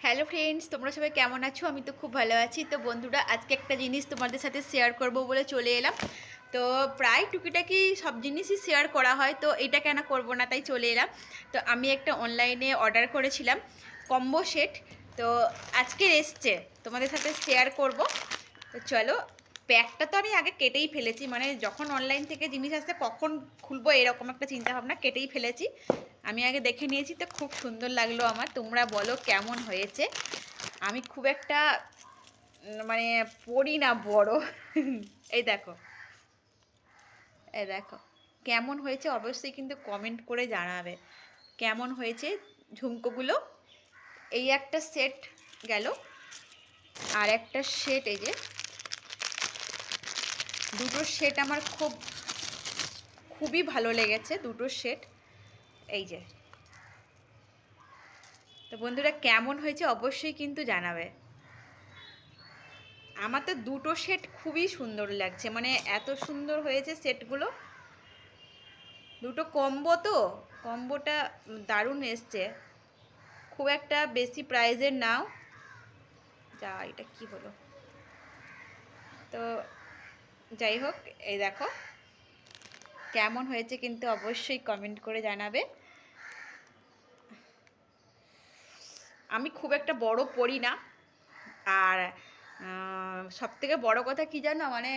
Hello friends, তোমরা সবাই কেমন আছো? আমি তো খুব ভালো আছি। তো বন্ধুরা, আজকে একটা জিনিস তোমাদের সাথে শেয়ার করব বলে চলে এলাম। তো প্রায় টুকিটাকি সব জিনিসই শেয়ার করা হয়, তো এটা কেন করব না, তাই চলে এলাম। তো আমি একটা অনলাইনে অর্ডার করেছিলাম কম্বো সেট। তো আজকে এসছে, তোমাদের সাথে শেয়ার করব। তো চলো, প্যাকটা তো আমি আগে কেটেই ফেলেছি, মানে যখন অনলাইন থেকে জিনিস আসছে কখন খুলবো এরকম একটা চিন্তাভাবনা, কেটেই ফেলেছি। আমি আগে দেখে নিয়েছি, তো খুব সুন্দর লাগলো আমার। তোমরা বলো কেমন হয়েছে। আমি খুব একটা মানে পড়ি না বড়। এই দেখো, এই দেখো কেমন হয়েছে, অবশ্যই কিন্তু কমেন্ট করে জানাবে কেমন হয়েছে ঝুমকোগুলো। এই একটা সেট গেল, আর একটা সেট, এই যে দুটো সেট আমার খুবই ভালো লেগেছে, দুটো সেট। এই যে, তো বন্ধুরা কেমন হয়েছে অবশ্যই কিন্তু জানাবে। আমার তো দুটো সেট খুবই সুন্দর লাগছে, মানে এত সুন্দর হয়েছে সেটগুলো। দুটো কম্বো, তো কম্বোটা দারুণ এসছে। খুব একটা বেশি প্রাইজের নাও। যা, এটা কি হলো? তো যাই হোক, এই দেখো কেমন হয়েছে কিন্তু অবশ্যই কমেন্ট করে জানাবে। আমি খুব একটা বড় পড়ি না। আর সবথেকে বড় কথা কি জানো, মানে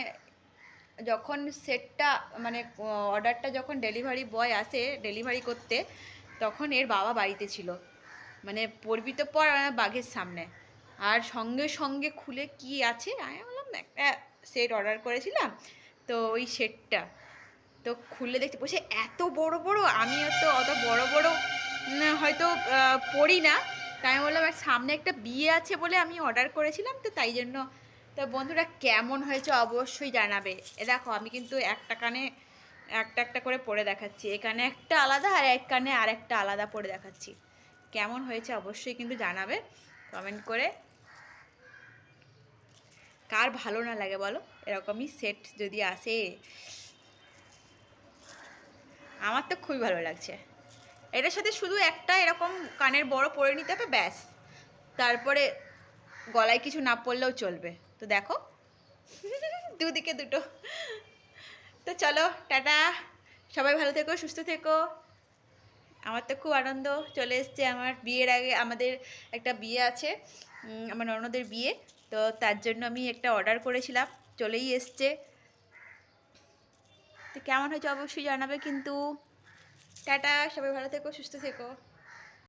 যখন সেটটা মানে অর্ডারটা যখন ডেলিভারি বয় আসে ডেলিভারি করতে, তখন এর বাবা বাড়িতে ছিল, মানে পড়বি তো পর বাঘের সামনে। আর সঙ্গে সঙ্গে খুলে কি আছে, আমি বললাম একটা সেট অর্ডার করেছিলাম, তো ওই সেটটা তো খুলে দেখতে বসে এত বড় বড়। আমি তো অত বড় বড় হয়তো পড়ি না, তাই আমি বললাম সামনে একটা বিয়ে আছে বলে আমি অর্ডার করেছিলাম, তো তাই জন্য। তো বন্ধুরা কেমন হয়েছে অবশ্যই জানাবে। এ দেখো, আমি কিন্তু একটা কানে একটা একটা করে পরে দেখাচ্ছি, এখানে একটা আলাদা আর এক কানে আর একটা আলাদা পরে দেখাচ্ছি। কেমন হয়েছে অবশ্যই কিন্তু জানাবে কমেন্ট করে। কার ভালো না লাগে বলো এরকমই সেট যদি আসে? আমার তো খুবই ভালো লাগছে। এটার সাথে শুধু একটা এরকম কানের বড় পরে নিতে হবে, ব্যাস। তারপরে গলায় কিছু না পরলেও চলবে। তো দেখো, দুদিকে দুটো। তো চলো, টাটা। সবাই ভালো থেকো, সুস্থ থেকো। আমার তো খুব আনন্দ চলে এসছে। আমার বিয়ের আগে আমাদের একটা বিয়ে আছে, আমার ননদের বিয়ে। তো তার জন্য আমি একটা অর্ডার করেছিলাম, চলেই এসছে। তো কেমন হয়েছে অবশ্যই জানাবে কিন্তু। টাটা, সবাই ভালো থেকো, সুস্থ থেকো।